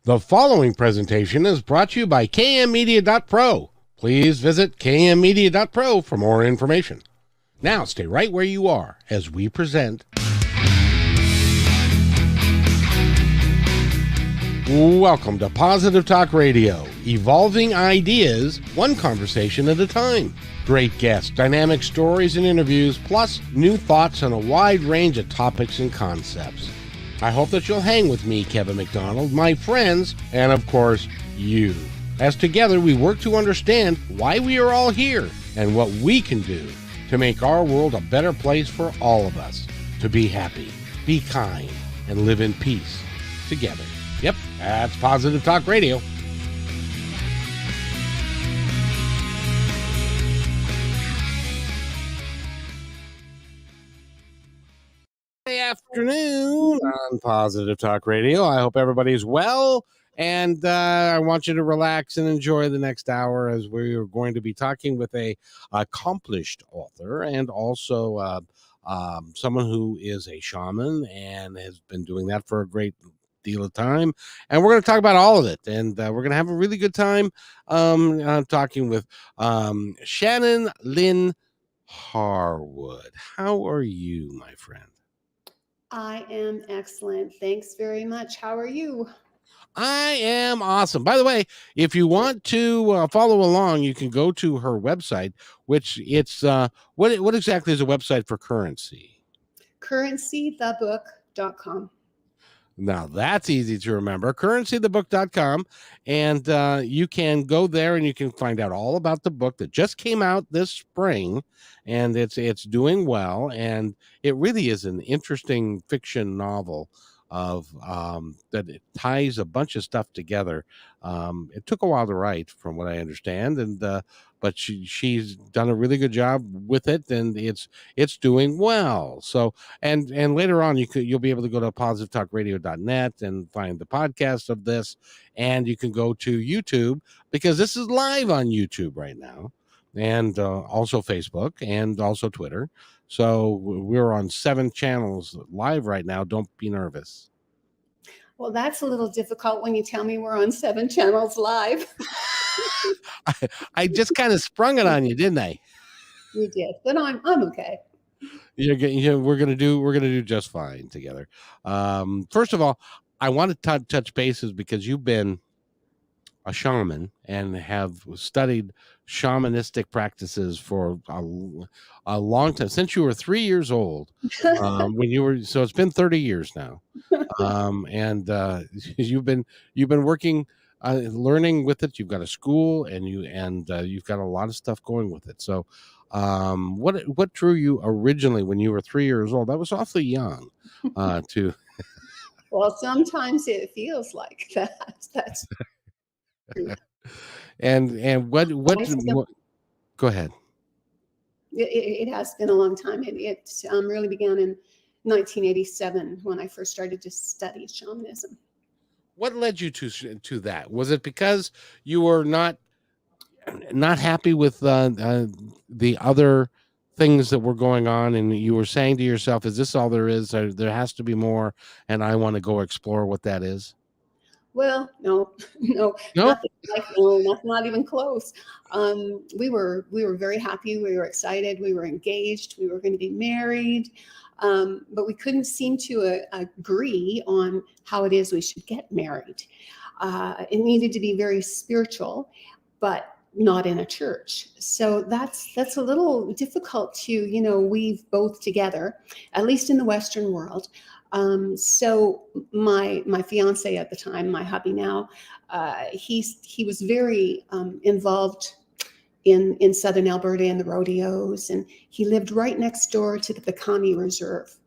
The following presentation is brought to you by kmmedia.pro. Please visit kmmedia.pro for more information. Now stay right where you are as we present. Welcome to Positive Talk Radio, evolving ideas, one conversation at a time. Great guests, dynamic stories and interviews, plus new thoughts on a wide range of topics and concepts. I hope that you'll hang with me, Kevin McDonald, my friends, and of course, you. As together we work to understand why we are all here and what we can do to make our world a better place for all of us. To be happy, be kind, and live in peace together. Yep, that's Positive Talk Radio. Good afternoon on Positive Talk Radio. I hope everybody's well, and I want you to relax and enjoy the next hour as we are going to be talking with a accomplished author and also someone who is a shaman and has been doing that for a great deal of time, and we're going to talk about all of it, and we're going to have a really good time talking with Shanon Harwood. How are you, my friend? I am excellent. Thanks very much. How are you? I am awesome. By the way, if you want to follow along, you can go to her website, which it's what exactly is a website for Currency? Currencythebook.com. Now that's easy to remember, currencythebook.com, and you can go there and you can find out all about the book that just came out this spring, and it's doing well, and it really is an interesting fiction novel of that it ties a bunch of stuff together. It took a while to write, from what I understand, and but she's done a really good job with it, and it's doing well. So and later on you'll be able to go to positivetalkradio.net and find the podcast of this, and you can go to YouTube because this is live on YouTube right now, and also Facebook and also Twitter. So we're on 7 channels live right now. Don't be nervous. Well, that's a little difficult when you tell me we're on 7 channels live. I just kind of sprung it on you, didn't I? You did, but I'm okay. We're gonna do just fine together. First of all, I want to touch bases because you've been a shaman and have studied shamanistic practices for a long time, since you were 3 years old. When you were, so it's been 30 years now, and you've been working, learning with it. You've got a school, and you've got a lot of stuff going with it. So, what drew you originally when you were 3 years old? That was awfully young, to. Well, sometimes it feels like that. That's. And what go ahead. It has been a long time. It really began in 1987 when I first started to study shamanism. What led you to that? Was it because you were not happy with the other things that were going on, and you were saying to yourself, is this all there is? There has to be more, and I want to go explore what that is? Well, no, nothing like, no, that's not even close. We were very happy. We were excited. We were engaged. We were going to be married, but we couldn't seem to agree on how it is we should get married. It needed to be very spiritual, but not in a church. So that's a little difficult to weave both together, at least in the Western world. So my fiance at the time, my hubby now, he was very involved in southern Alberta in the rodeos, and he lived right next door to the Piikani Reserve,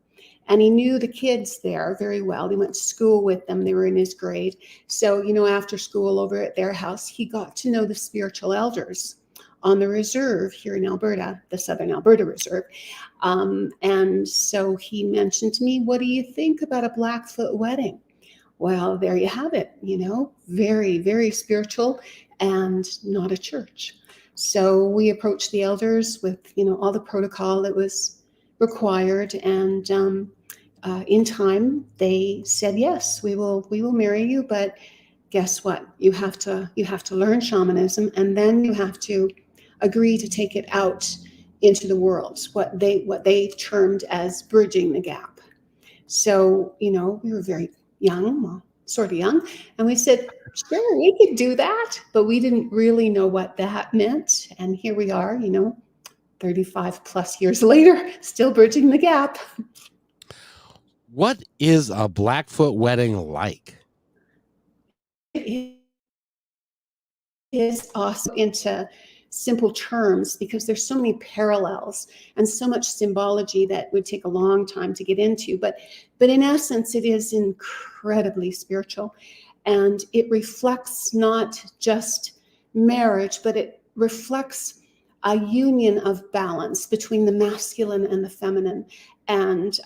and he knew the kids there very well. He went to school with them. They were in his grade. So after school over at their house, he got to know the spiritual elders on the reserve here in Alberta, the Southern Alberta Reserve. And so he mentioned to me, what do you think about a Blackfoot wedding? Well, there you have it, very, very spiritual and not a church. So we approached the elders with, all the protocol that was required. And in time, they said, yes, we will marry you, but guess what? You have to learn shamanism, and then you have to agree to take it out into the world, what they termed as bridging the gap. So, we were very young, well, sort of young, and we said, sure, we could do that, but we didn't really know what that meant. And here we are, 35 plus years later, still bridging the gap. What is a Blackfoot wedding like? It is also into simple terms because there's so many parallels and so much symbology that would take a long time to get into. But in essence, it is incredibly spiritual, and it reflects not just marriage, but it reflects a union of balance between the masculine and the feminine. And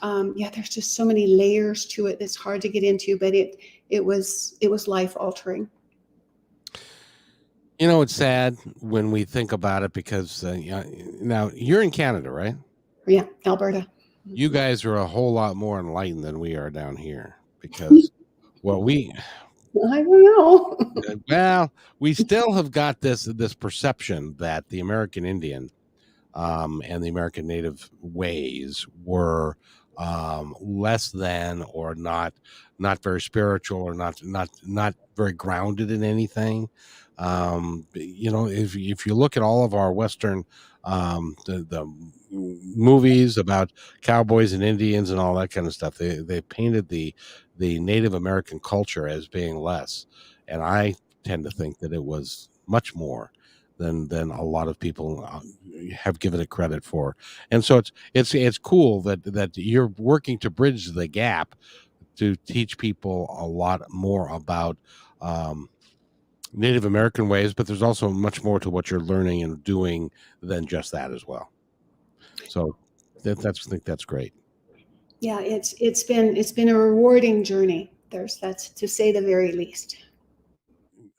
there's just so many layers to it that's hard to get into, but it was life altering. It's sad when we think about it because now you're in Canada, right? Yeah, Alberta. You guys are a whole lot more enlightened than we are down here because, well, I don't know. we still have got this perception that the American Indian and the American Native ways were less than or not very spiritual or not very grounded in anything. If you look at all of our Western the movies about cowboys and Indians and all that kind of stuff, they painted the Native American culture as being less, and I tend to think that it was much more than a lot of people have given it credit for. And so it's cool that you're working to bridge the gap to teach people a lot more about Native American ways, but there's also much more to what you're learning and doing than just that as well. So I think that's great. Yeah, it's been a rewarding journey. That's to say the very least.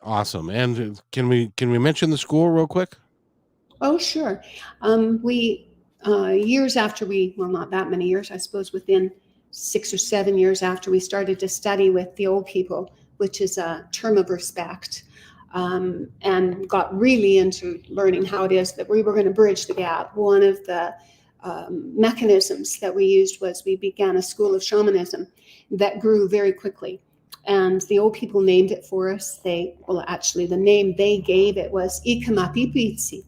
Awesome. And can we mention the school real quick? Oh, sure. We years after well, not that many years, I suppose, within 6 or 7 years after we started to study with the old people, which is a term of respect, and got really into learning how it is that we were going to bridge the gap. One of the mechanisms that we used was we began a school of shamanism that grew very quickly. And the old people named it for us. Actually, the name they gave it was Ikamapipitsi,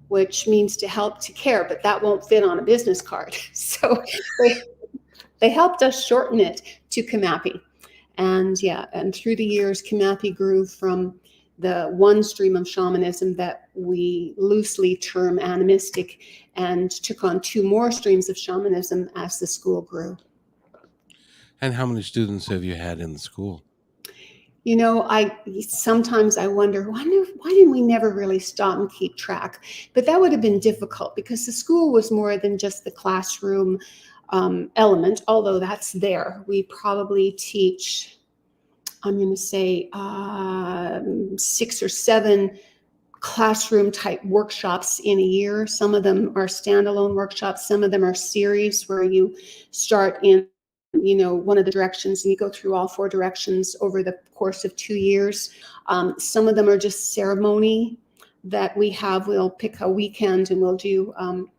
which means to help, to care, but that won't fit on a business card. So they helped us shorten it to Kamapi. And through the years, Kamapi grew from the one stream of shamanism that we loosely term animistic, and took on 2 more streams of shamanism as the school grew. And how many students have you had in the school? Sometimes I wonder, why didn't we never really stop and keep track? But that would have been difficult because the school was more than just the classroom element, although that's there. We probably teach, I'm going to say 6 or 7 classroom type workshops in a year. Some of them are standalone workshops. Some of them are series where you start in one of the directions and you go through all 4 directions over the course of 2 years. Some of them are just ceremony that we have. We'll pick a weekend and we'll do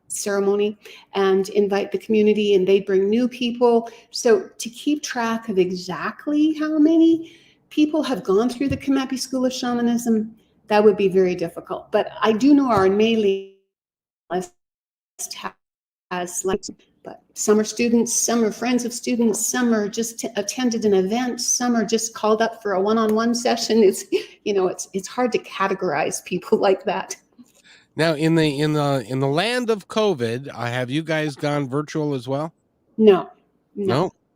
ceremony and invite the community, and they bring new people. So to keep track of exactly how many people have gone through the Kamapi School of Shamanism, that would be very difficult. But I do know our mailing list has but some are students, some are friends of students, some are just attended an event, some are just called up for a one-on-one session. It's hard to categorize people like that. Now, in the land of COVID, have you guys gone virtual as well? No.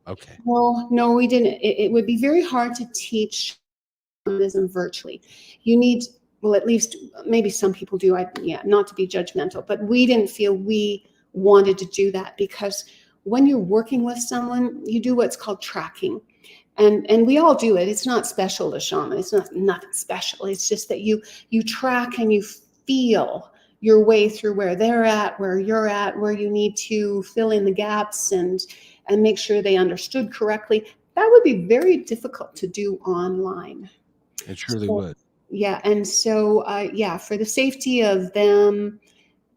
Okay. No, we didn't. It would be very hard to teach shamanism virtually. You need, well, at least maybe some people do. Not to be judgmental, but we didn't feel we wanted to do that, because when you're working with someone, you do what's called tracking, and we all do it. It's not special to shaman. It's nothing special. It's just that you track and you feel your way through where they're at, where you're at, where you need to fill in the gaps and make sure they understood correctly. That would be very difficult to do online. It surely So, would. yeah, and so yeah, for the safety of them,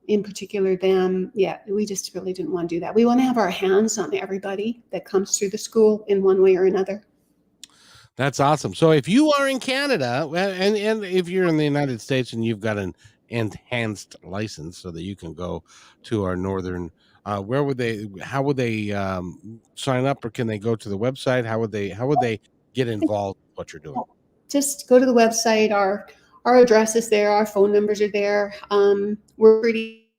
in particular them, yeah, we just really didn't want to do that. We want to have our hands on everybody that comes through the school in one way or another. That's awesome. So if you are in Canada, and if you're in the United States and you've got an enhanced license so that you can go to our northern, where would they? How would they sign up, or can they go to the website? How would they get involved with what you're doing? Just go to the website. Our address is there. Our phone numbers are there. We're pretty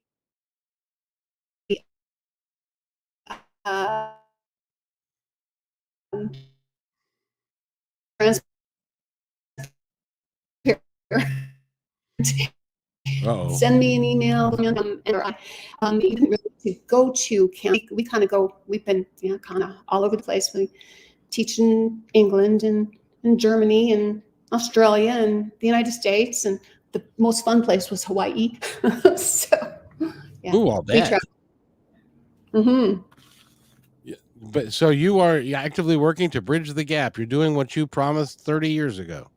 uh, transparent. Uh-oh. Send me an email. Even really to go to camp. We kind of go. We've been kind of all over the place. We teach in England and Germany and Australia and the United States, and the most fun place was Hawaii. So yeah, Ooh, I'll we bet. travel. Mm-hmm. Yeah. But so you are actively working to bridge the gap. You're doing what you promised 30 years ago.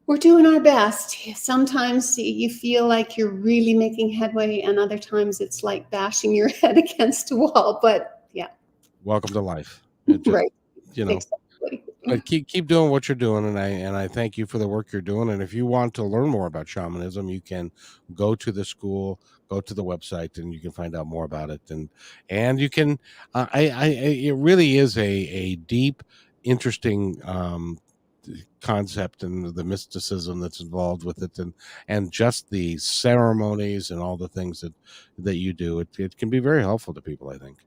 We're doing our best. Sometimes you feel like you're really making headway, and other times it's like bashing your head against a wall. But yeah, Welcome to life. It just, right. you know, Exactly. but keep doing what you're doing, and I thank you for the work you're doing. And if you want to learn more about shamanism, you can go to the school, go to the website, and you can find out more about it. And you can, it really is a deep, interesting concept, and the mysticism that's involved with it, and just the ceremonies and all the things that you do. It can be very helpful to people, I think.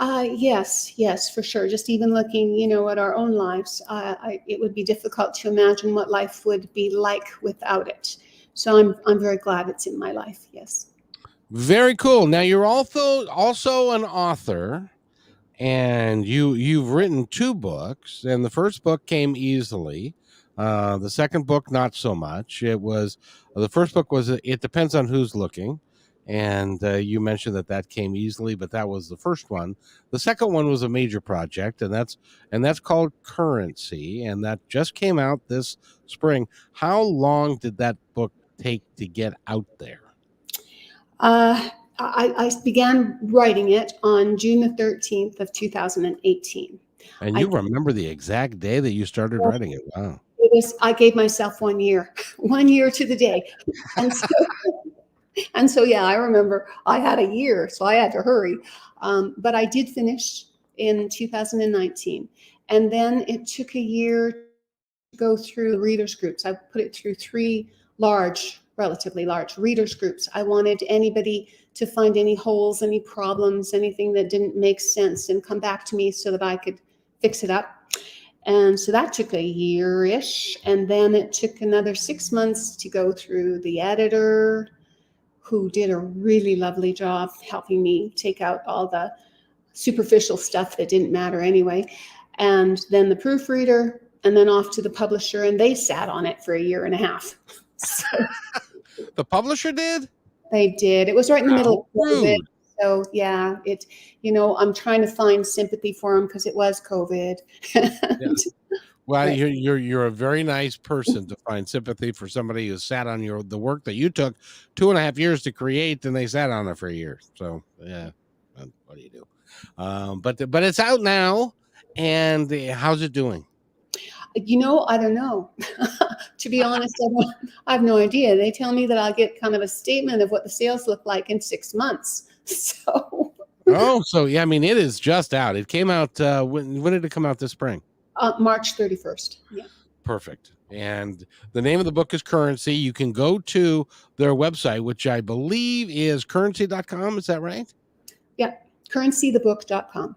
Yes, for sure. Just even looking, at our own lives, it would be difficult to imagine what life would be like without it. So I'm very glad it's in my life. Yes. Very cool. Now you're also an author, and you've written two books, and the first book came easily. The second book, not so much. It was the first book was It Depends on Who's Looking, and you mentioned that came easily, but that was the first one. The second one was a major project, and that's called Currency, and that just came out this spring. How long did that book take to get out there? I began writing it on June the 13th of 2018. And I you remember the exact day that you started writing it? Wow. I gave myself 1 year, 1 year to the day. And so, yeah, I remember I had a year, so I had to hurry. But I did finish in 2019. And then it took a year to go through readers groups. I put it through three relatively large readers groups. I wanted anybody to find any holes, any problems, anything that didn't make sense, and come back to me so that I could fix it up. And so that took a year-ish. And then it took another 6 months to go through the editor, who did a really lovely job helping me take out all the superficial stuff that didn't matter anyway. And then the proofreader, and then off to the publisher, and they sat on it for a year and a half. So The publisher did? they did. It was right in the middle How of COVID. rude. So yeah, I'm trying to find sympathy for them because it was COVID. Yeah. Well, Right. you're a very nice person to find sympathy for somebody who sat on the work that you took 2.5 years to create, and they sat on it for a year. So yeah, what do you do? But it's out now, and how's it doing? I don't know. To be honest, I have no idea. They tell me that I'll get kind of a statement of what the sales look like in 6 months. So Oh, so yeah, I mean, it is just out. It came out when did it come out this spring? March 31st. Yeah. Perfect. And the name of the book is Currency. You can go to their website, which I believe is currency.com. Is that right? Yeah. Currencythebook.com.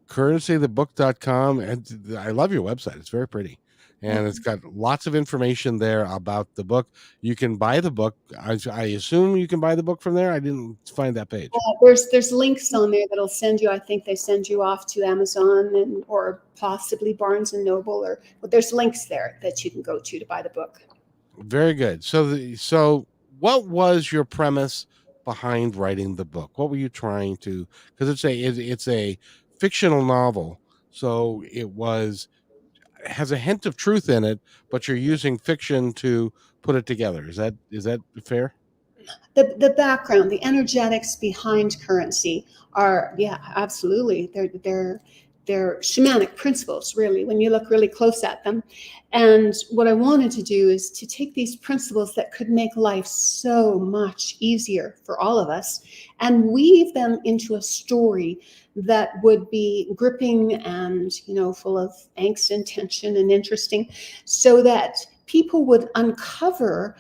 Currencythebook.com. And I love your website. It's very pretty. And it's got lots of information there about the book. You can buy the book. I assume you can buy the book from there. I didn't find that page. There's links on there that'll send you. I think they send you off to Amazon or possibly Barnes and Noble, but there's links there that you can go to buy the book. Very good. So what was your premise behind writing the book? What were you trying to? Because it's a fictional novel, so it was has a hint of truth in it, but you're using fiction to put it together. Is that fair? The background, the energetics behind currency are, yeah, absolutely. They're shamanic principles, really, when you look really close at them. And what I wanted to do is to take these principles that could make life so much easier for all of us and weave them into a story that would be gripping and, full of angst and tension and interesting, so that people would uncover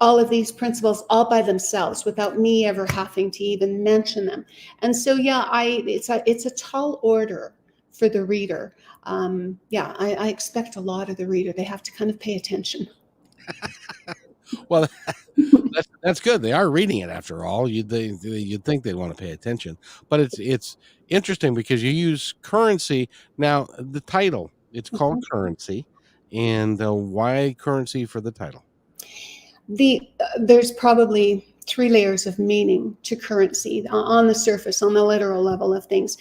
all of these principles all by themselves without me ever having to even mention them. And so, yeah, it's a tall order for the reader. I expect a lot of the reader. They have to kind of pay attention. Well, that's good. They are reading it after all. You'd think they'd want to pay attention, but it's interesting because you use currency. Now the title, it's called Currency, and why currency for the title? There's probably three layers of meaning to currency on the surface, on the literal level of things.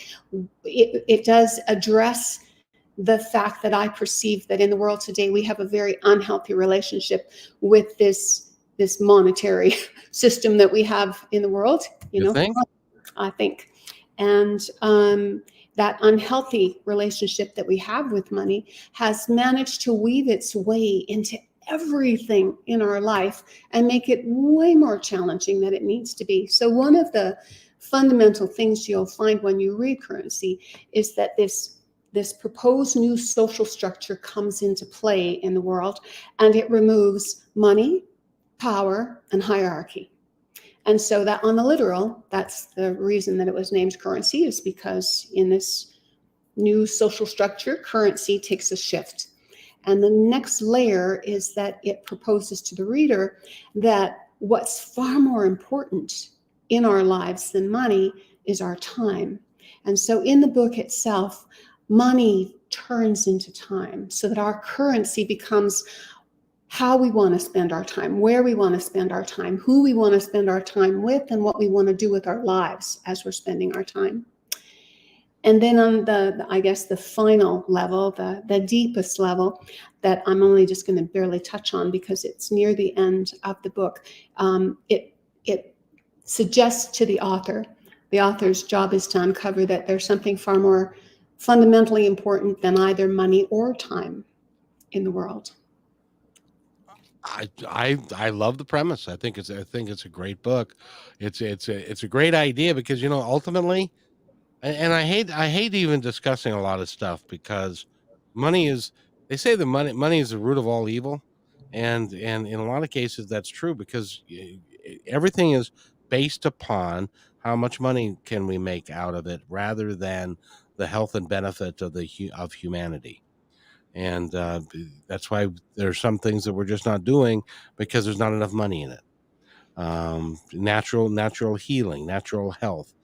It does address the fact that I perceive that in the world today we have a very unhealthy relationship with this monetary system that we have in the world. You think? I think, and that unhealthy relationship that we have with money has managed to weave its way into everything in our life and make it way more challenging than it needs to be. So one of the fundamental things you'll find when you read currency is that this proposed new social structure comes into play in the world, and it removes money, power, and hierarchy. And so that on the literal, that's the reason that it was named currency, is because in this new social structure, currency takes a shift. And the next layer is that it proposes to the reader that what's far more important in our lives than money is our time. And so in the book itself, money turns into time so that our currency becomes how we want to spend our time, where we want to spend our time, who we want to spend our time with, and what we want to do with our lives as we're spending our time. And then on the final level, the deepest level that I'm only just going to barely touch on because it's near the end of the book, it suggests to the author's job is to uncover that there's something far more fundamentally important than either money or time in the world. I love the premise. I think it's a great book. It's a great idea because ultimately, and I hate even discussing a lot of stuff because money is, they say the money is the root of all evil, and in a lot of cases that's true because everything is based upon how much money can we make out of it rather than the health and benefit of humanity. And that's why there's some things that we're just not doing because there's not enough money in it. Natural healing, natural health,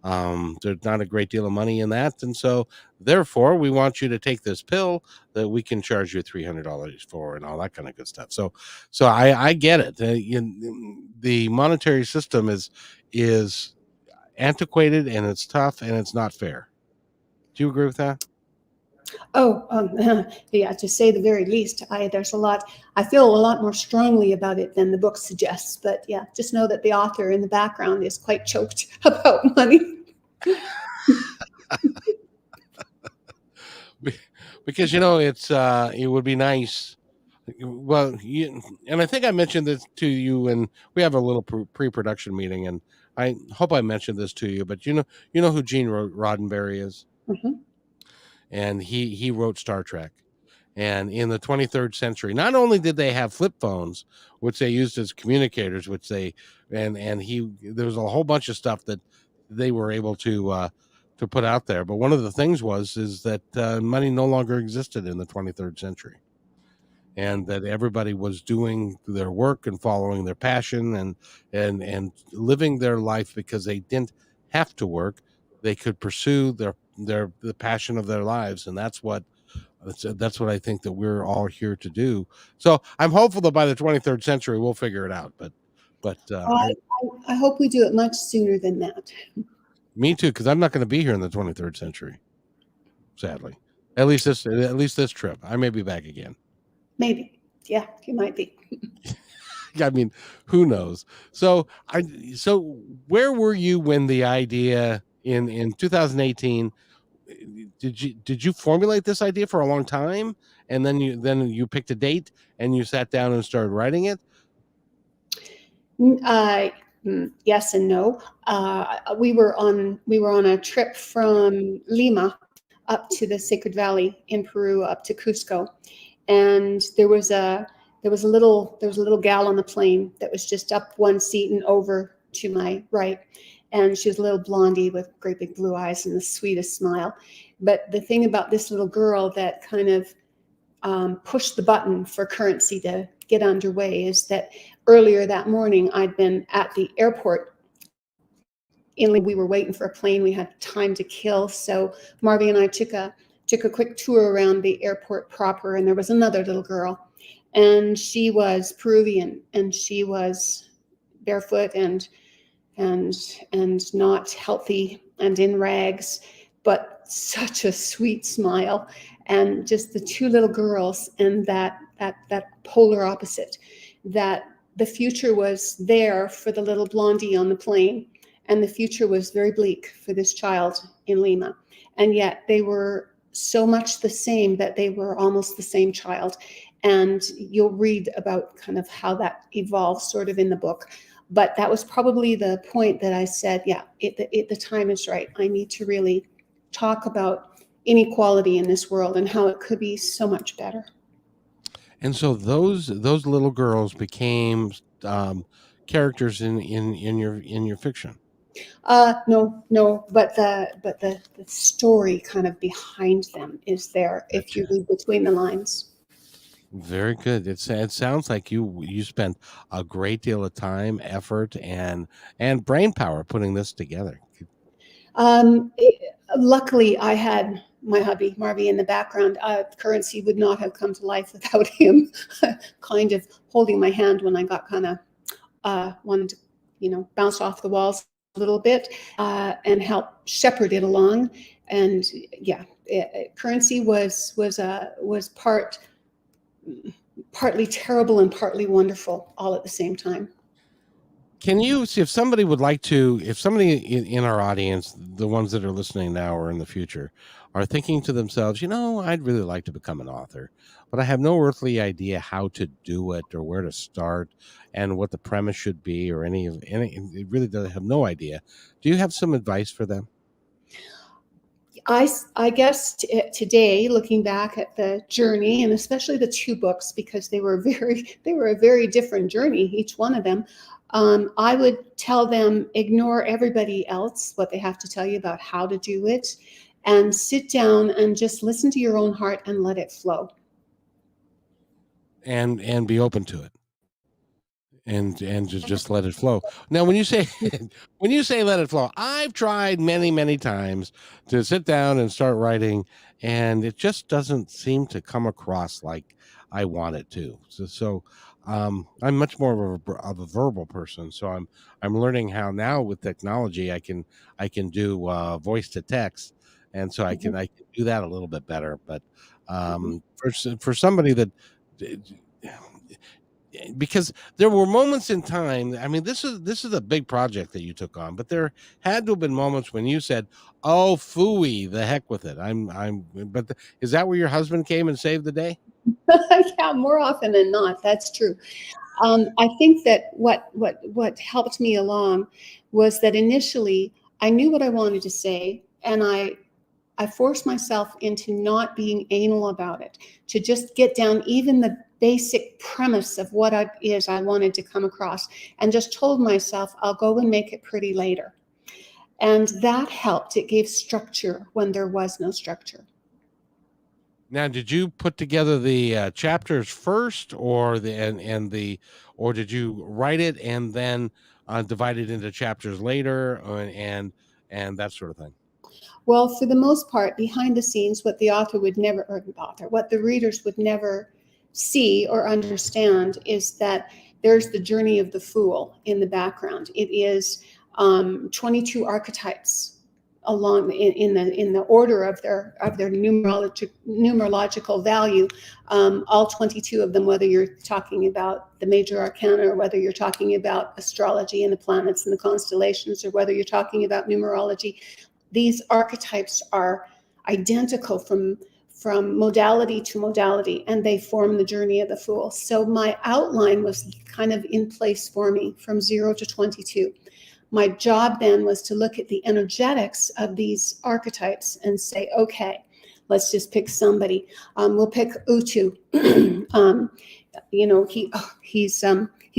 there's not a great deal of money in that, and so therefore we want you to take this pill that we can charge you $300 for and all that kind of good stuff. So I get it. The monetary system is antiquated and it's tough and it's not fair. Do you agree with that? Oh, yeah, to say the very least. There's a lot. I feel a lot more strongly about it than the book suggests. But yeah, just know that the author in the background is quite choked about money. Because it would be nice. Well, and I think I mentioned this to you, and we have a little pre-production meeting, and I hope I mentioned this to you. But you know who Gene Roddenberry is, and he wrote Star Trek. And in the 23rd century, not only did they have flip phones, which they used as communicators, which they and he there was a whole bunch of stuff that they were able to put out there. But one of the things is that money no longer existed in the 23rd century, and that everybody was doing their work and following their passion and living their life because they didn't have to work. They could pursue the passion of their lives, and that's what I think that we're all here to do. So I'm hopeful that by the 23rd century we'll figure it out. But I hope we do it much sooner than that. Me too, because I'm not going to be here in the 23rd century, sadly. At least this trip. I may be back again. Maybe. Yeah, you might be. I mean, who knows? So where were you when the idea in 2018, did you formulate this idea for a long time, and then you picked a date and you sat down and started writing it? Yes and no. We were on a trip from Lima up to the Sacred Valley in Peru, up to Cusco, and there was a little gal on the plane that was just up one seat and over to my right, and she was a little blondie with great big blue eyes and the sweetest smile. But the thing about this little girl that kind of pushed the button for Currency to get underway is that earlier that morning I'd been at the airport. We were waiting for a plane. We had time to kill, so Marvy and I took a quick tour around the airport proper, and there was another little girl, and she was Peruvian, and she was barefoot and not healthy and in rags, but such a sweet smile, and just the two little girls, and that polar opposite, that the future was there for the little blondie on the plane, and the future was very bleak for this child in Lima, and yet they were so much the same that they were almost the same child. And you'll read about kind of how that evolves sort of in the book. But that was probably the point that I said, yeah, the time is right. I need to really talk about inequality in this world and how it could be so much better. And so those little girls became characters in your fiction. No, but the story kind of behind them is there. Gotcha. If you read between the lines. Very good. It sounds like you spent a great deal of time, effort, and brain power putting this together. Luckily, I had my hubby Marvy in the background. Currency would not have come to life without him, kind of holding my hand when I got kind of wanted to, bounce off the walls a little bit, and help shepherd it along. And yeah, Currency was partly terrible and partly wonderful, all at the same time. Can you see if somebody would like to, if somebody in our audience, the ones that are listening now or in the future, are thinking to themselves, I'd really like to become an author, but I have no earthly idea how to do it or where to start and what the premise should be or any, it really doesn't have no idea. Do you have some advice for them? I guess today, looking back at the journey, and especially the two books, because they were a very different journey, each one of them, I would tell them, ignore everybody else, what they have to tell you about how to do it, and sit down and just listen to your own heart and let it flow. And be open to it. And just let it flow. Now, when you say let it flow, I've tried many times to sit down and start writing, and it just doesn't seem to come across like I want it to. So I'm much more of a verbal person. So I'm learning how now with technology I can do voice to text, and so I can do that a little bit better. But for somebody that, because there were moments in time, I mean, this is a big project that you took on, but there had to have been moments when you said, oh, phooey, the heck with it. Is that where your husband came and saved the day? Yeah, more often than not, that's true. I think that what helped me along was that initially I knew what I wanted to say, and I forced myself into not being anal about it, to just get down even the basic premise of what I wanted to come across, and just told myself I'll go and make it pretty later. And that helped. It gave structure when there was no structure. Now, did you put together the chapters first, or or did you write it and then divide it into chapters later, and that sort of thing? Well, for the most part, behind the scenes, what the readers would never see or understand is that there's the journey of the fool in the background. It is 22 archetypes along in the order of their numerological value. All 22 of them, whether you're talking about the major arcana or whether you're talking about astrology and the planets and the constellations, or whether you're talking about numerology, these archetypes are identical from modality to modality, and they form the journey of the Fool. So my outline was kind of in place for me from 0 to 22. My job then was to look at the energetics of these archetypes and say, okay, let's just pick somebody. We'll pick Utu. He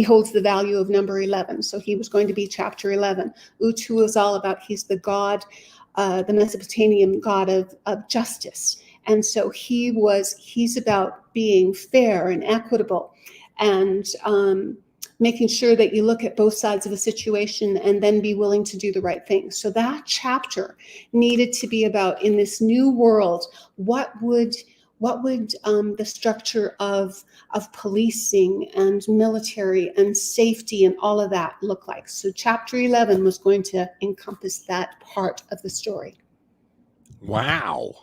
holds the value of number 11. So he was going to be chapter 11. Utu is all about, he's the god, the Mesopotamian god of justice. And so he's about being fair and equitable, and making sure that you look at both sides of a situation and then be willing to do the right thing. So that chapter needed to be about, in this new world, what would the structure of policing and military and safety and all of that look like? So chapter 11 was going to encompass that part of the story. Wow.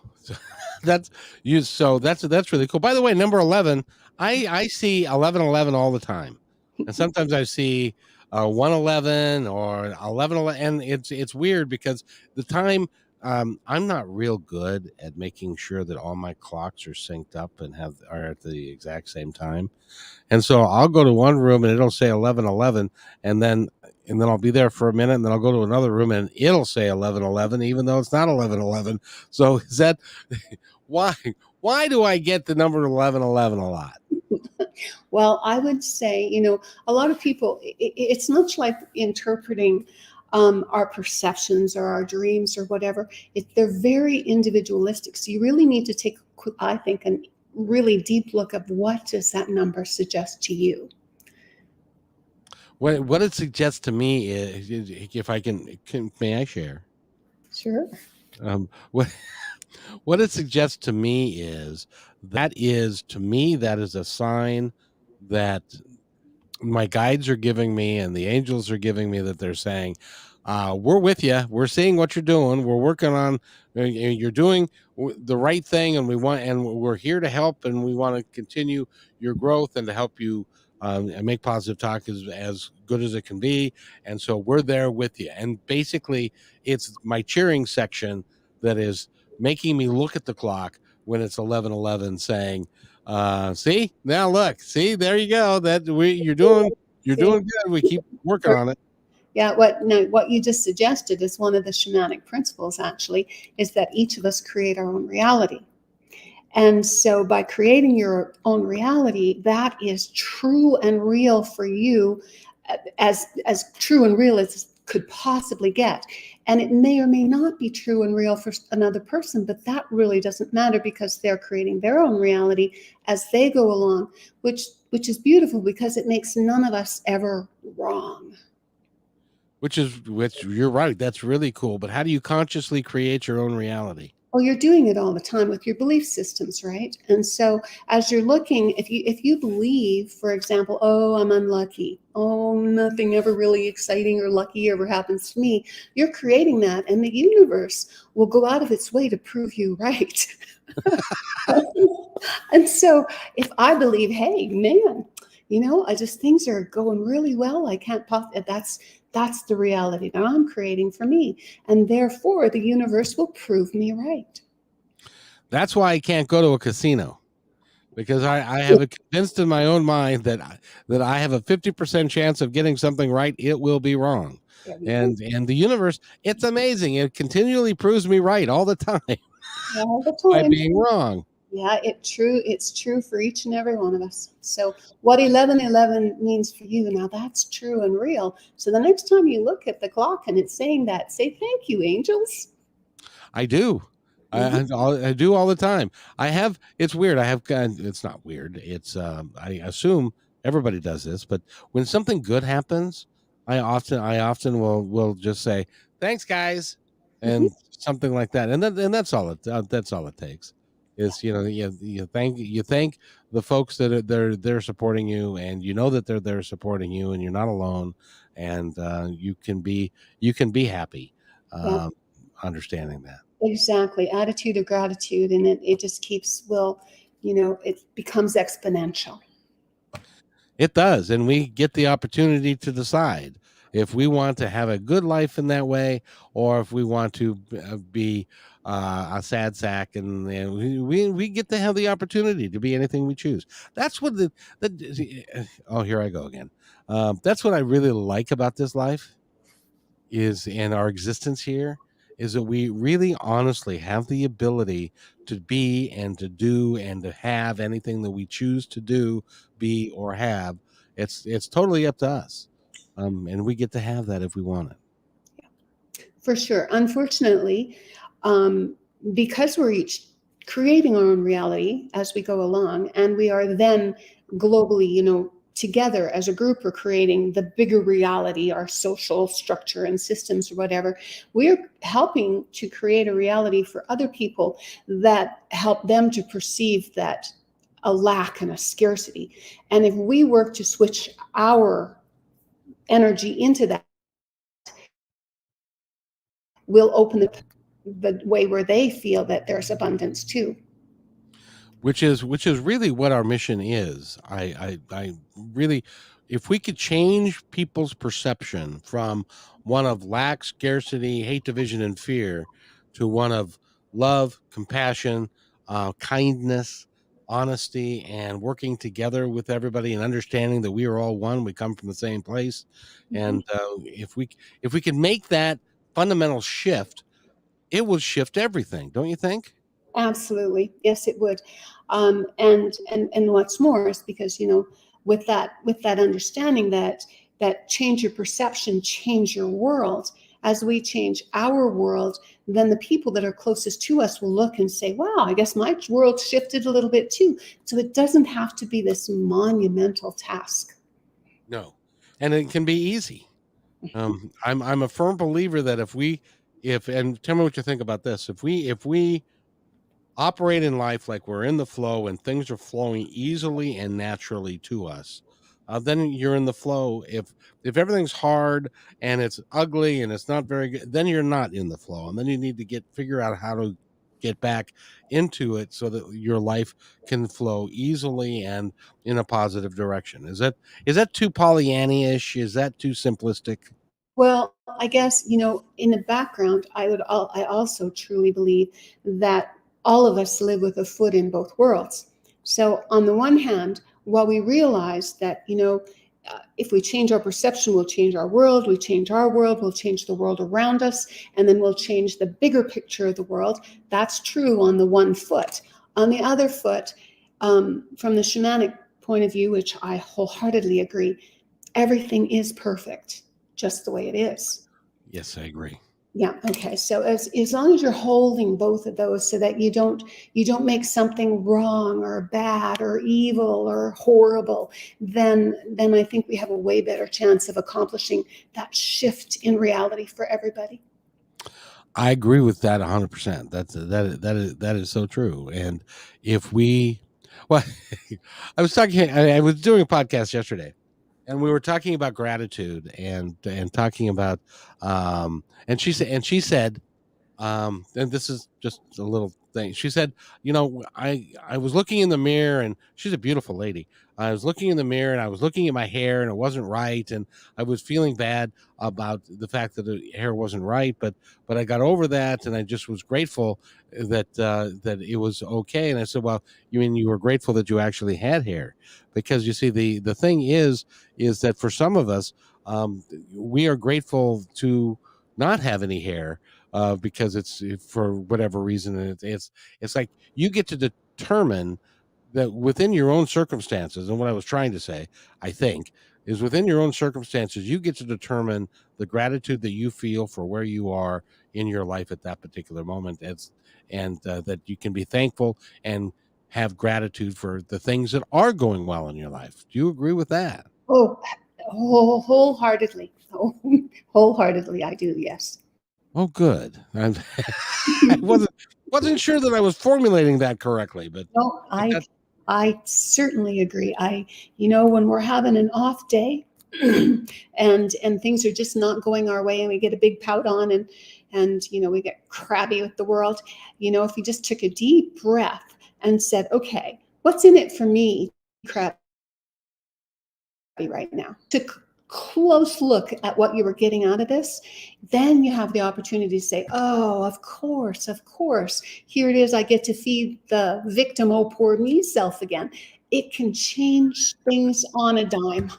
That's really cool. By the way, number 11, I see 1111 all the time. And sometimes I see 111 or 1111, and it's weird because the time, I'm not real good at making sure that all my clocks are synced up and are at the exact same time. And so I'll go to one room and it'll say 1111, and then I'll be there for a minute, and then I'll go to another room and it'll say 1111, even though it's not 1111. So is that why do I get the number 1111 a lot? Well, I would say, a lot of people, it's much like interpreting our perceptions or our dreams or whatever. They're very individualistic. So you really need to take, I think, a really deep look of what does that number suggest to you. What it suggests to me is, if I can may I share? Sure. What it suggests to me is that is a sign that my guides are giving me and the angels are giving me, that they're saying, we're with you. We're seeing what you're doing. We're working on, you're doing the right thing, and we're here to help, and we want to continue your growth and to help you and make Positive Talk as good as it can be. And so we're there with you. And basically, it's my cheering section that is making me look at the clock when it's 11:11, saying, see, now look, see, there you go. You're doing good. We keep working on it. Yeah, what you just suggested is one of the shamanic principles, actually, is that each of us create our own reality. And so by creating your own reality, that is true and real for you, as true and real as could possibly get. And it may or may not be true and real for another person, but that really doesn't matter, because they're creating their own reality as they go along, which is beautiful, because it makes none of us ever wrong. Which you're right. That's really cool. But how do you consciously create your own reality? Well, you're doing it all the time with your belief systems, right? And so as you're looking, if you believe, for example, oh, I'm unlucky, oh, nothing ever really exciting or lucky ever happens to me, you're creating that, and the universe will go out of its way to prove you right. And so if I believe, hey, man, things are going really well, I can't that's the reality that I'm creating for me. And therefore, the universe will prove me right. That's why I can't go to a casino, because I have it convinced in my own mind that I have a 50% chance of getting something right. It will be wrong. And the universe, it's amazing. It continually proves me right all the time. All the time. By being wrong. Yeah, it's true for each and every one of us. So what 11:11 means for you, now that's true and real. So the next time you look at the clock and it's saying that, say thank you, angels. I do. Mm-hmm. I do all the time. It's weird. It's not weird. It's I assume everybody does this, but when something good happens, I often will just say, thanks guys, and something like that. And that's all it takes. Is you thank the folks that they're supporting you, and that they're supporting you, and you're not alone, and you can be happy. understanding that. Exactly. Attitude of gratitude. And it just keeps, it becomes exponential. It does. And we get the opportunity to decide if we want to have a good life in that way, or if we want to be a sad sack. And we get to have the opportunity to be anything we choose. That's what oh, here I go again. That's what I really like about this life is, in our existence here, is that we really honestly have the ability to be and to do and to have anything that we choose to do, be, or have. It's totally up to us, and we get to have that if we want it. For sure. Unfortunately, because we're each creating our own reality as we go along, and we are then globally, together as a group, we're creating the bigger reality, our social structure and systems or whatever. We're helping to create a reality for other people that help them to perceive that a lack and a scarcity. And if we work to switch our energy into that, we'll open the way where they feel that there's abundance too. Which is really what our mission is. I really, if we could change people's perception from one of lack, scarcity, hate, division, and fear to one of love, compassion, kindness, honesty, and working together with everybody and understanding that we are all one, we come from the same place. And if we can make that fundamental shift, it will shift everything, don't you think? Absolutely. Yes, it would. And what's more is because, with that understanding that change your perception, change your world. As we change our world, then the people that are closest to us will look and say, wow, I guess my world shifted a little bit too. So it doesn't have to be this monumental task. No. And it can be easy. I'm a firm believer that and tell me what you think about this. If we operate in life like we're in the flow and things are flowing easily and naturally to us, then you're in the flow. If everything's hard and it's ugly and it's not very good, then you're not in the flow, and then you need to figure out how to get back into it so that your life can flow easily and in a positive direction. Is that too Pollyanna-ish? Is that too simplistic? Well, I guess, in the background, I also truly believe that all of us live with a foot in both worlds. So on the one hand, while we realize that, if we change our perception, we'll change our world. We change our world, we'll change the world around us, and then we'll change the bigger picture of the world. That's true on the one foot. On the other foot, from the shamanic point of view, which I wholeheartedly agree, everything is perfect just the way it is. Yes, I agree. Yeah. Okay. So as long as you're holding both of those, so that you don't make something wrong or bad or evil or horrible, then I think we have a way better chance of accomplishing that shift in reality for everybody. I agree with that 100%. That is so true. And if we, well, I was doing a podcast yesterday, and we were talking about gratitude and talking about, and she said, and this is just a little thing. She said, I was looking in the mirror, and she's a beautiful lady. I was looking in the mirror and I was looking at my hair, and it wasn't right, and I was feeling bad about the fact that the hair wasn't right, but I got over that, and I just was grateful that it was okay. And I said, well, you mean you were grateful that you actually had hair? Because you see, the thing is that for some of us, we are grateful to not have any hair, because it's for whatever reason. And it's like you get to determine that within your own circumstances. And what I was trying to say, I think, is within your own circumstances, you get to determine the gratitude that you feel for where you are in your life at that particular moment, and that you can be thankful and have gratitude for the things that are going well in your life. Do you agree with that? Oh, wholeheartedly. Oh, wholeheartedly, I do. Yes. Oh, good. I wasn't sure that I was formulating that correctly, but No, that, I certainly agree. When we're having an off day and things are just not going our way, and we get a big pout on, and we get crabby with the world. If we just took a deep breath and said, okay, what's in it for me, crabby right now? Took close look at what you were getting out of this, then you have the opportunity to say, oh, of course, here it is, I get to feed the victim, oh poor me self again. It can change things on a dime.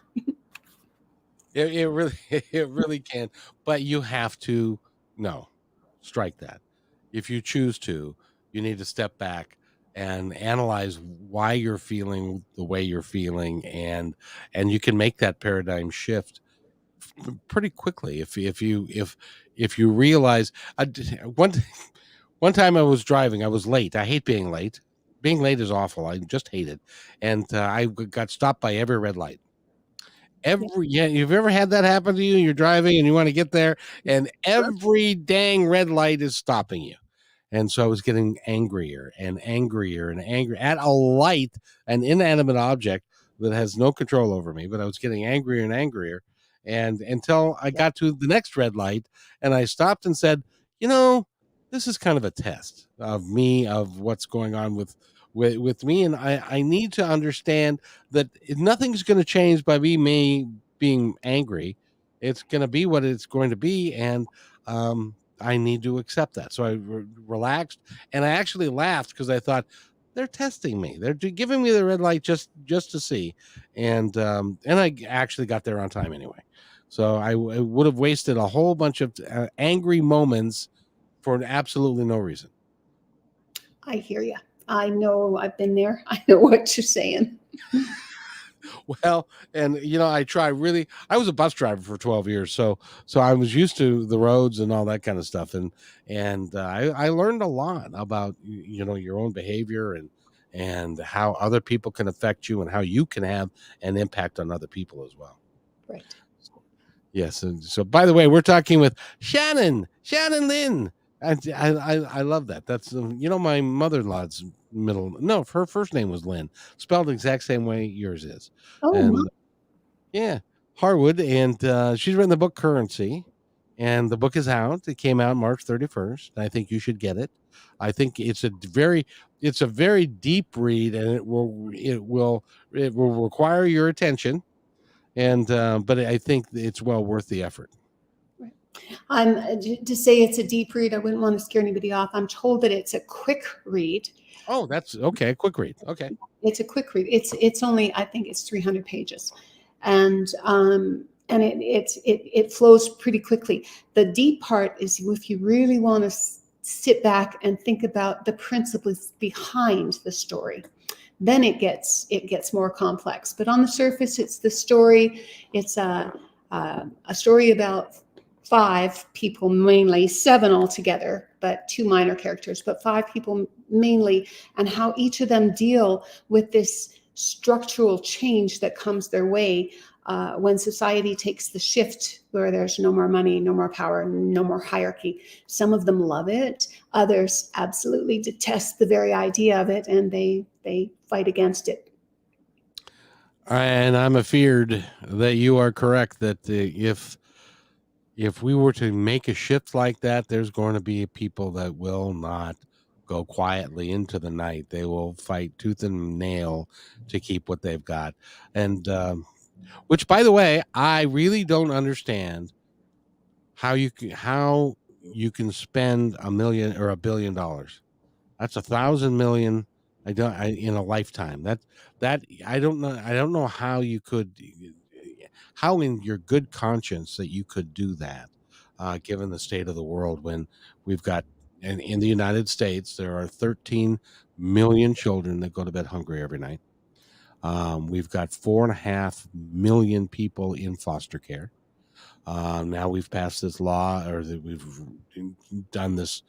It really it really can, but you have to strike that. If you choose to, you need to step back and analyze why you're feeling the way you're feeling, and you can make that paradigm shift pretty quickly if you realize. One time I was driving, I was late. I hate being late. Being late is awful. I just hate it. And I got stopped by every red light. You've ever had that happen to you? You're driving and you want to get there, and every dang red light is stopping you. And so I was getting angrier and angrier and angry at a light, an inanimate object that has no control over me, but I was getting angrier and angrier. And until I got to the next red light, and I stopped and said, this is kind of a test of me, of what's going on with me. And I need to understand that nothing's going to change by me being angry. It's going to be what it's going to be. And, I need to accept that. So I relaxed, and I actually laughed because I thought they're testing me. They're giving me the red light just to see, and I actually got there on time anyway. So I would have wasted a whole bunch of angry moments for absolutely no reason. I hear you. I know, I've been there. I know what you're saying. Well, and I was a bus driver for 12 years, so I was used to the roads and all that kind of stuff, and I learned a lot about your own behavior, and how other people can affect you, and how you can have an impact on other people as well. Right. Yes, and so by the way, we're talking with Shannon Lynn. I love that. That's my mother-in-law's her first name was Lynn, spelled the exact same way yours is. Oh, And yeah, Harwood, and she's written the book Currency, and the book is out. It came out March 31st. I think you should get it. I think it's a very deep read, and it will require your attention, and but I think it's well worth the effort. To say it's a deep read, I wouldn't want to scare anybody off. I'm told that it's a quick read. Oh, that's okay. Quick read. Okay. It's a quick read. It's only, I think it's 300 pages, and it flows pretty quickly. The deep part is if you really want to sit back and think about the principles behind the story, then it gets more complex. But on the surface, it's the story. It's a story about 5 people, mainly 7 altogether, but 2 minor characters, but 5 people mainly, and how each of them deal with this structural change that comes their way when society takes the shift where there's no more money, no more power, no more hierarchy. Some of them love it. Others absolutely detest the very idea of it, and they fight against it. And I'm afeared that you are correct, that if we were to make a shift like that, there's going to be people that will not go quietly into the night. They will fight tooth and nail to keep what they've got. And which, by the way, I really don't understand how you can spend $1 million or $1 billion. That's 1,000 million. In a lifetime. That I don't know how you could, how in your good conscience that you could do that, given the state of the world, when we've got, and in the United States there are 13 million children that go to bed hungry every night. We've got 4.5 million people in foster care. Now we've passed this law, or that we've done this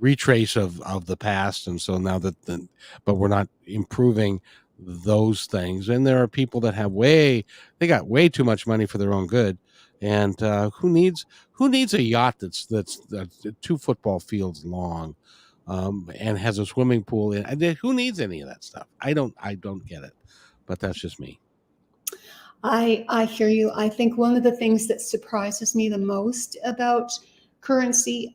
retrace of the past, and so now but we're not improving those things. And there are people that they got way too much money for their own good, and who needs a yacht that's 2 football fields long, and has a swimming pool in? Who needs any of that stuff? I don't get it, but that's just me. I hear you. I think one of the things that surprises me the most about currency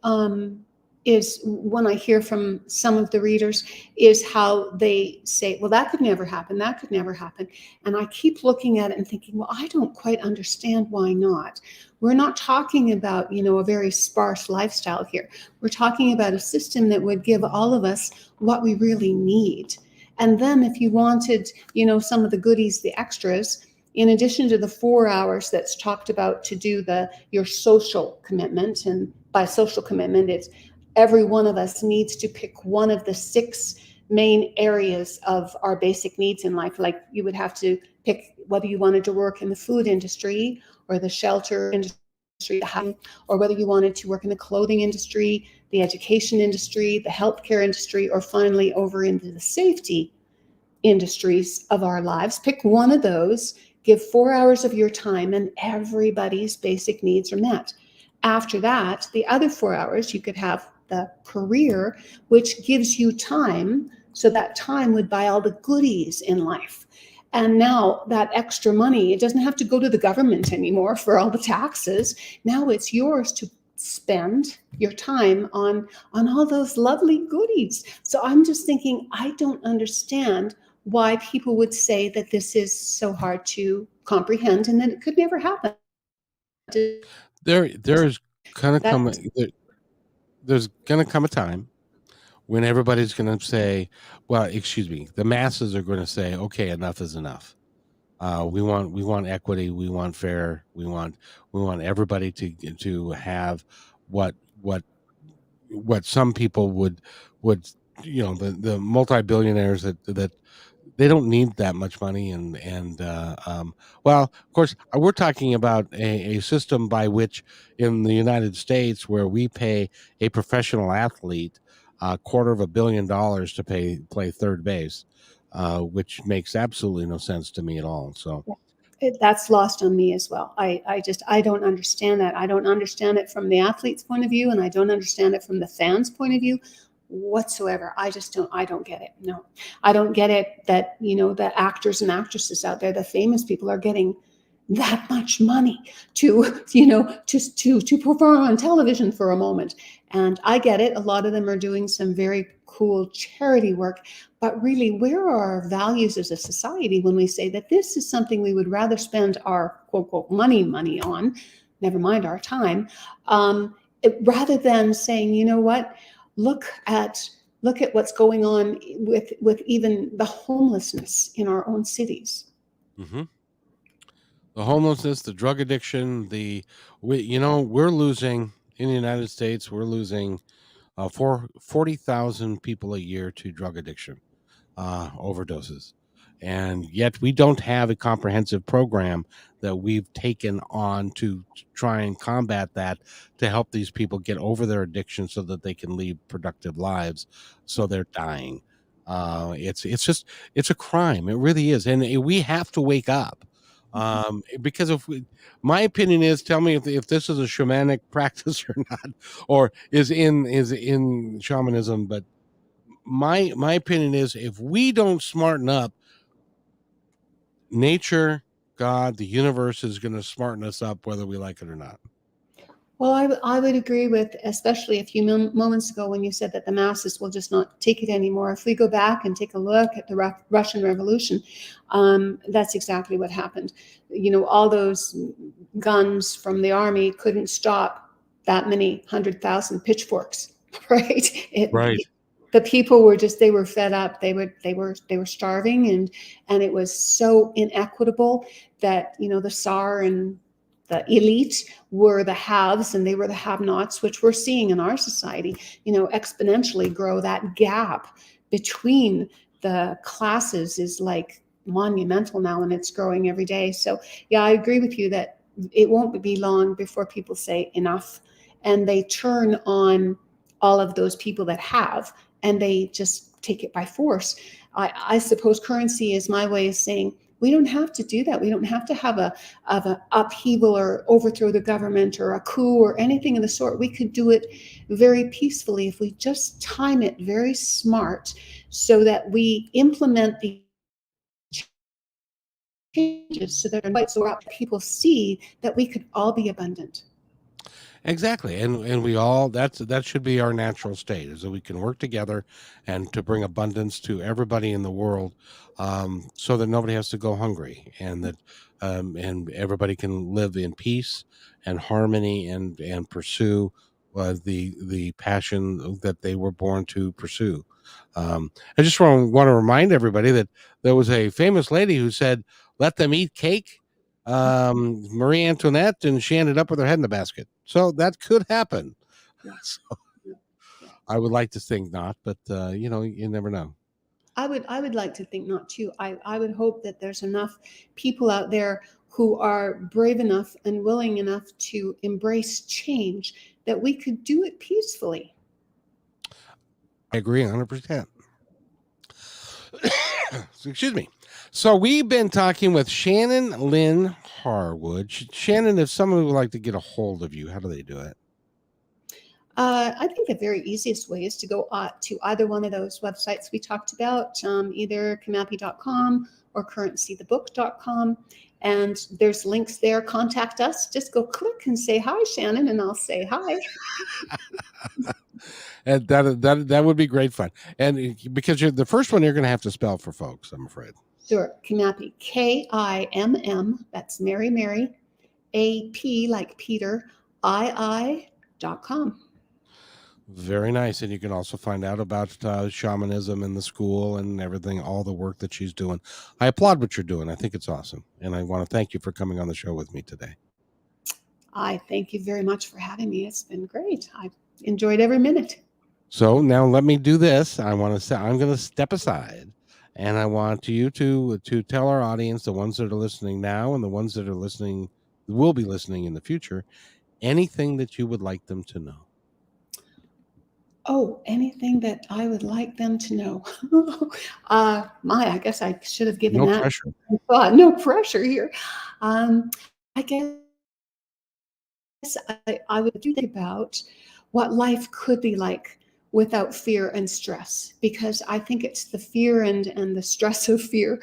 is, when I hear from some of the readers, is how they say, well, that could never happen, that could never happen. And I keep looking at it and thinking, well, I don't quite understand why not. We're not talking about, a very sparse lifestyle here. We're talking about a system that would give all of us what we really need. And then if you wanted, some of the goodies, the extras, in addition to the 4 hours that's talked about to do your social commitment, and by social commitment, it's every one of us needs to pick one of the 6 main areas of our basic needs in life. Like you would have to pick whether you wanted to work in the food industry or the shelter industry, or whether you wanted to work in the clothing industry, the education industry, the healthcare industry, or finally over into the safety industries of our lives. Pick one of those, give 4 hours of your time, and everybody's basic needs are met. After that, the other 4 hours, you could have the career, which gives you time. So that time would buy all the goodies in life. And now that extra money, it doesn't have to go to the government anymore for all the taxes. Now it's yours to spend your time on all those lovely goodies. So I'm just thinking, I don't understand why people would say that this is so hard to comprehend and that it could never happen. There's gonna come there's gonna come a time when everybody's gonna say, well, excuse me, the masses are gonna say, okay, enough is enough. We want equity, we want fair, we want everybody to have what some people would the multi-billionaires that they don't need that much money, well, of course, we're talking about a system by which in the United States, where we pay a professional athlete $250 million to play third base, which makes absolutely no sense to me at all. So that's lost on me as well. I don't understand that. I don't understand it from the athlete's point of view, and I don't understand it from the fans' point of view whatsoever. I don't get it. No, I don't get it that, the actors and actresses out there, the famous people, are getting that much money to perform on television for a moment. And I get it. A lot of them are doing some very cool charity work. But really, where are our values as a society when we say that this is something we would rather spend our quote, quote, money on, never mind our time, rather than saying, you know what, look at what's going on with even the homelessness in our own cities. mm-hmm. The homelessness, the drug addiction, we're losing in the United States, we're losing 40,000 people a year to drug addiction, overdoses. And yet we don't have a comprehensive program that we've taken on to try and combat that, to help these people get over their addiction so that they can lead productive lives. So they're dying. It's a crime. It really is. And we have to wake up. Because my opinion is, tell me if this is a shamanic practice or not, or is in shamanism. But my opinion is, if we don't smarten up, nature, God, the universe is going to smarten us up whether we like it or not. Well, I would agree with, especially a few moments ago when you said that the masses will just not take it anymore. If we go back and take a look at the Russian Revolution, that's exactly what happened. All those guns from the army couldn't stop that many 100,000 pitchforks, right? Right. The people were they were fed up. They were starving, and it was so inequitable that, the Tsar and the elite were the haves and they were the have-nots, which we're seeing in our society, exponentially grow. That gap between the classes is like monumental now, and it's growing every day. So yeah, I agree with you that it won't be long before people say enough, and they turn on all of those people that have, and they just take it by force. I suppose currency is my way of saying, we don't have to do that. We don't have to have an upheaval or overthrow the government or a coup or anything of the sort. We could do it very peacefully if we just time it very smart, so that we implement the changes so that people see that we could all be abundant. Exactly, and we all that should be our natural state, is that we can work together and to bring abundance to everybody in the world, so that nobody has to go hungry, and that and everybody can live in peace and harmony and pursue the passion that they were born to pursue. I just want to remind everybody that there was a famous lady who said, "Let them eat cake." Marie Antoinette, and she ended up with her head in the basket. So that could happen. Yeah, So yeah, yeah. I would like to think not, but you never know. I would like to think not too. I would hope that there's enough people out there who are brave enough and willing enough to embrace change that we could do it peacefully. I agree 100%. So, excuse me. So we've been talking with Shanon Lynn Harwood. Shannon, if someone would like to get a hold of you, how do they do it? I think the very easiest way is to go to either one of those websites we talked about, either kamapi.com or currencythebook.com. And there's links there. Contact us. Just go click and say hi, Shanon, and I'll say hi. And that would be great fun. And because you're the first one, you're going to have to spell for folks, I'm afraid. Sure. Kamapi, Kimm, that's Mary Mary, AP like Peter, II.com. Very nice. And you can also find out about shamanism in the school and everything, all the work that she's doing. I applaud what you're doing. I think it's awesome. And I want to thank you for coming on the show with me today. I thank you very much for having me. It's been great. I've enjoyed every minute. So now let me do this. I'm going to step aside, and I want you to tell our audience, the ones that are listening now and the ones that are listening, will be listening in the future, anything that you would like them to know. Oh, anything that I would like them to know. I guess I should have given No that pressure. thought. No pressure here. I guess I would think about what life could be like without fear and stress, because I think it's the fear and the stress of fear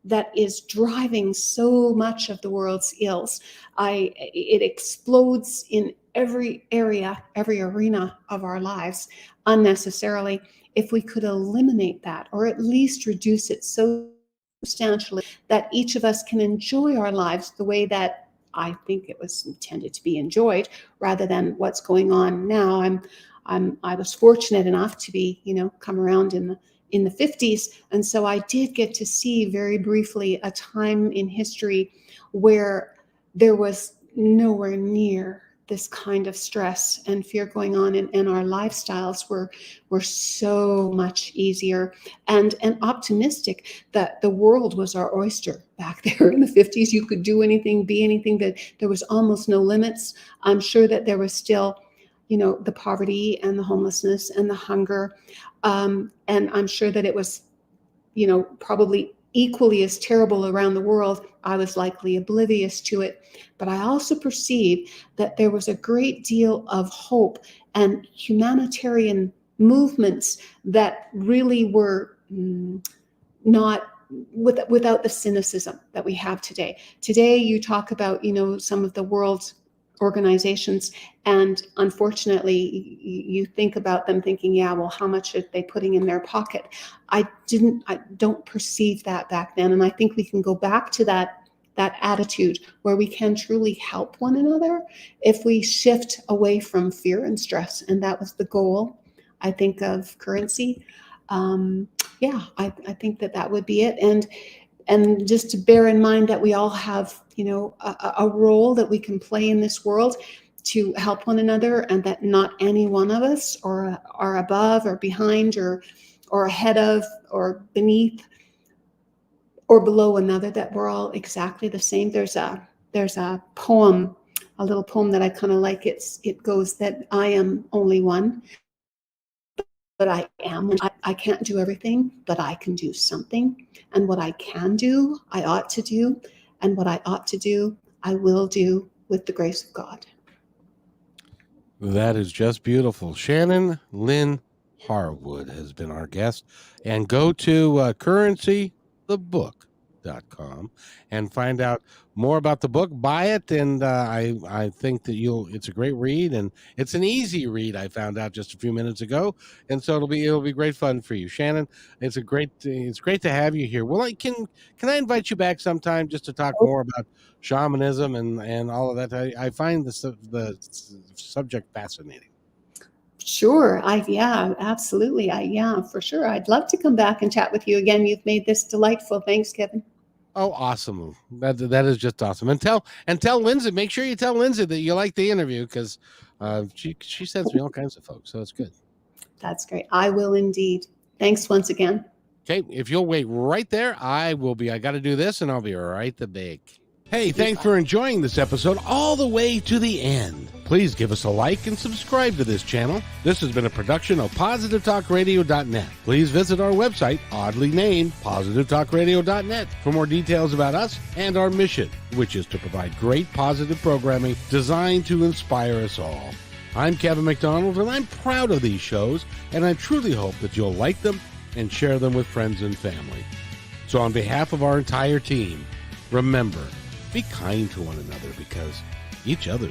that is driving so much of the world's ills. It explodes in every area, every arena of our lives unnecessarily. If we could eliminate that, or at least reduce it so substantially that each of us can enjoy our lives the way that I think it was intended to be enjoyed, rather than what's going on now. I was fortunate enough to be, come around in the 50s, and so I did get to see very briefly a time in history where there was nowhere near this kind of stress and fear going on, and our lifestyles were so much easier and optimistic, that the world was our oyster back there in the 50s. You could do anything, be anything, that there was almost no limits. I'm sure that there was still, the poverty and the homelessness and the hunger, and I'm sure that it was, probably equally as terrible around the world. I was likely oblivious to it, but I also perceived that there was a great deal of hope and humanitarian movements that really were not without the cynicism that we have today. Today, you talk about, some of the world's organizations, and unfortunately you think about them thinking, yeah, well, how much are they putting in their pocket? I don't perceive that back then, and I think we can go back to that attitude where we can truly help one another if we shift away from fear and stress. And that was the goal, I think, of currency. Yeah, I think that would be it. And just to bear in mind that we all have, a role that we can play in this world to help one another, and that not any one of us are above or behind or ahead of or beneath or below another, that we're all exactly the same. There's a poem, a little poem that I kind of like. It goes that I am only one, but I am. I can't do everything, but I can do something. And what I can do, I ought to do. And what I ought to do, I will do with the grace of God. That is just beautiful. Shanon Lynn Harwood has been our guest. And go to currencythebook.com. untitled.com and find out more about the book. Buy it, and I think that it's a great read, and it's an easy read. I found out just a few minutes ago, and so it'll be great fun for you, Shanon. It's great to have you here. Well, can I invite you back sometime just to talk more about shamanism and all of that? I find the subject fascinating. Sure. Yeah, absolutely. Yeah, for sure. I'd love to come back and chat with you again. You've made this delightful. Thanks, Kevin. Oh, awesome. That is just awesome. And tell Lindsay, make sure you tell Lindsay that you like the interview, because she sends me all kinds of folks. So it's good. That's great. I will indeed. Thanks once again. Okay. If you'll wait right there, I got to do this, and I'll be right back. Hey, thanks for enjoying this episode all the way to the end. Please give us a like and subscribe to this channel. This has been a production of PositiveTalkRadio.net. Please visit our website, oddly named PositiveTalkRadio.net, for more details about us and our mission, which is to provide great positive programming designed to inspire us all. I'm Kevin McDonald, and I'm proud of these shows, and I truly hope that you'll like them and share them with friends and family. So on behalf of our entire team, remember, be kind to one another, because each other